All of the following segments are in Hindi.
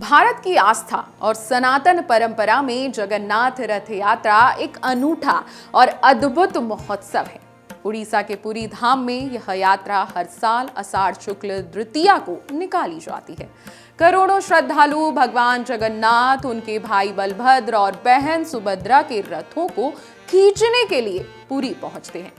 भारत की आस्था और सनातन परंपरा में जगन्नाथ रथ यात्रा एक अनूठा और अद्भुत महोत्सव है। उड़ीसा के पुरी धाम में यह यात्रा हर साल आषाढ़ शुक्ल द्वितीया को निकाली जाती है। करोड़ों श्रद्धालु भगवान जगन्नाथ, उनके भाई बलभद्र और बहन सुभद्रा के रथों को खींचने के लिए पुरी पहुंचते हैं।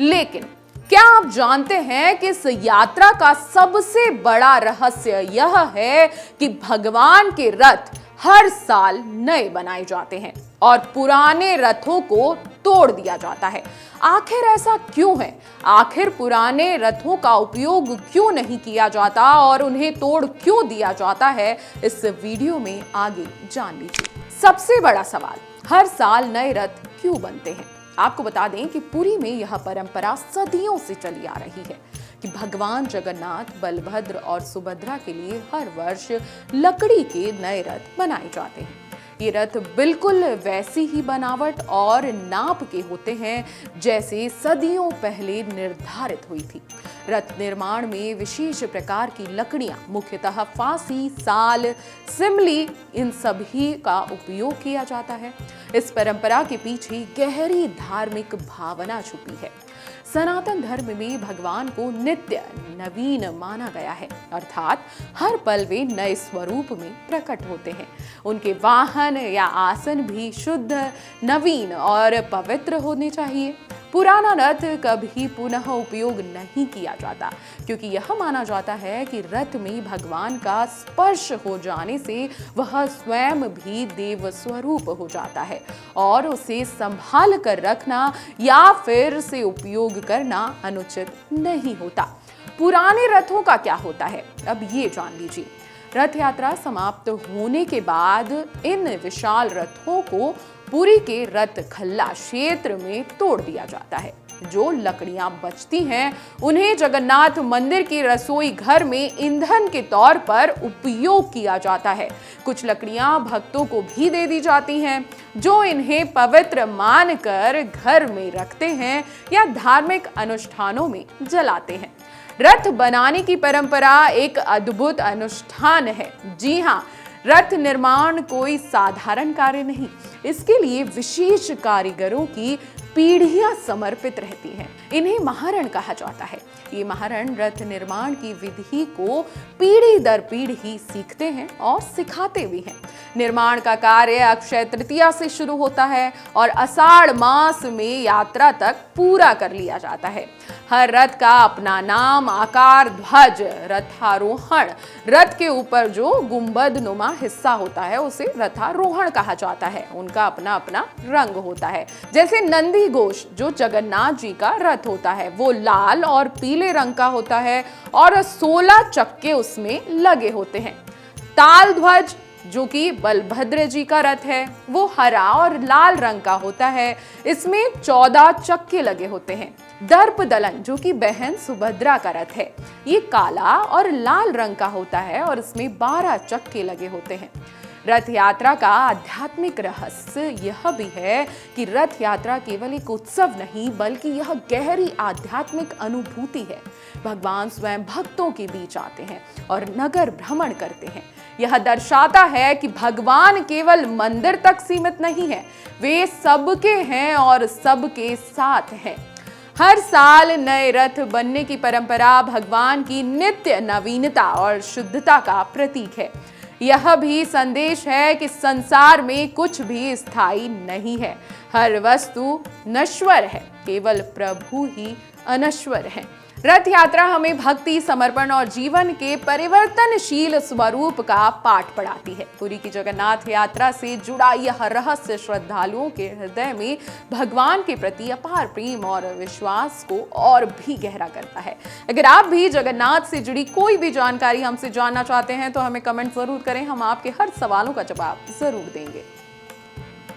लेकिन क्या आप जानते हैं कि इस यात्रा का सबसे बड़ा रहस्य यह है कि भगवान के रथ हर साल नए बनाए जाते हैं और पुराने रथों को तोड़ दिया जाता है। आखिर ऐसा क्यों है? आखिर पुराने रथों का उपयोग क्यों नहीं किया जाता और उन्हें तोड़ क्यों दिया जाता है? इस वीडियो में आगे जान लीजिए। सबसे बड़ा सवाल, हर साल नए रथ क्यों बनते हैं? आपको बता दें कि पुरी में यह परंपरा सदियों से चली आ रही है कि भगवान जगन्नाथ, बलभद्र और सुभद्रा के लिए हर वर्ष लकड़ी के नए रथ बनाए जाते हैं। ये रथ बिल्कुल वैसी ही बनावट और नाप के होते हैं जैसे सदियों पहले निर्धारित हुई थी। रथ निर्माण में विशेष प्रकार की लकड़ियां, मुख्यतः फांसी, साल, सिमली, इन सभी का उपयोग किया जाता है। इस परंपरा के पीछे गहरी धार्मिक भावना छुपी है। सनातन धर्म में भगवान को नित्य नवीन माना गया है, अर्थात हर पल वे नए स्वरूप में प्रकट होते हैं। उनके वाहन या आसन भी शुद्ध, नवीन और पवित्र होने चाहिए। पुराना रथ कभी पुनः उपयोग नहीं किया जाता, क्योंकि यह माना जाता है कि रथ में भगवान का स्पर्श हो जाने से वह स्वयं भी देव स्वरूप हो जाता है और उसे संभाल कर रखना या फिर से उपयोग करना अनुचित नहीं होता। पुराने रथों का क्या होता है, अब ये जान लीजिए। रथ यात्रा समाप्त होने के बाद इन विशाल रथों को पुरी के रथ खल्ला क्षेत्र में तोड़ दिया जाता है। जो लकड़ियां बचती हैं उन्हें जगन्नाथ मंदिर की रसोई घर में ईंधन के तौर पर उपयोग किया जाता है। कुछ लकड़ियां भक्तों को भी दे दी जाती हैं जो इन्हें पवित्र मानकर घर में रखते हैं या धार्मिक अनुष्ठानों में जलाते हैं। रथ बनाने की परंपरा एक अद्भुत अनुष्ठान है। जी हाँ, रथ निर्माण कोई साधारण कार्य नहीं। इसके लिए विशेष कारीगरों की पीढ़ियां समर्पित रहती हैं। इन्हें महारण कहा जाता है। ये महारण रथ निर्माण की विधि को पीढ़ी दर पीढ़ी सीखते हैं और सिखाते भी हैं। निर्माण का कार्य अक्षय तृतीया से शुरू होता है और आषाढ़ मास में यात्रा तक पूरा कर लिया जाता है। हर रथ का अपना नाम, आकार, ध्वज, रथारोहण, रथ के ऊपर जो गुंबद नुमा हिस्सा होता है उसे रथारोहण कहा जाता है। उनका अपना अपना रंग होता है। जैसे नंदी घोष जो जगन्नाथ जी का रथ होता है वो लाल और पीले रंग का होता है और 16 चक्के उसमें लगे होते हैं। ताल ध्वज जो कि बलभद्र जी का रथ है वो हरा और लाल रंग का होता है। इसमें 14 चक्के लगे होते हैं। दर्प दलन जो कि बहन सुभद्रा का रथ है, ये काला और लाल रंग का होता है और इसमें 12 चक्के लगे होते हैं। रथ यात्रा का आध्यात्मिक रहस्य यह भी है कि रथ यात्रा केवल एक उत्सव नहीं बल्कि यह गहरी आध्यात्मिक अनुभूति है। भगवान स्वयं भक्तों के बीच आते हैं और नगर भ्रमण करते हैं। यह दर्शाता है कि भगवान केवल मंदिर तक सीमित नहीं है, वे सबके हैं और सबके साथ हैं। हर साल नए रथ बनने की परंपरा भगवान की नित्य नवीनता और शुद्धता का प्रतीक है। यह भी संदेश है कि संसार में कुछ भी स्थायी नहीं है। हर वस्तु नश्वर है, केवल प्रभु ही अनश्वर है। रथ यात्रा हमें भक्ति, समर्पण और जीवन के परिवर्तनशील स्वरूप का पाठ पढ़ाती है। पुरी की जगन्नाथ यात्रा से जुड़ा यह रहस्य श्रद्धालुओं के हृदय में भगवान के प्रति अपार प्रेम और विश्वास को और भी गहरा करता है। अगर आप भी जगन्नाथ से जुड़ी कोई भी जानकारी हमसे जानना चाहते हैं तो हमें कमेंट जरूर करें। हम आपके हर सवालों का जवाब जरूर देंगे।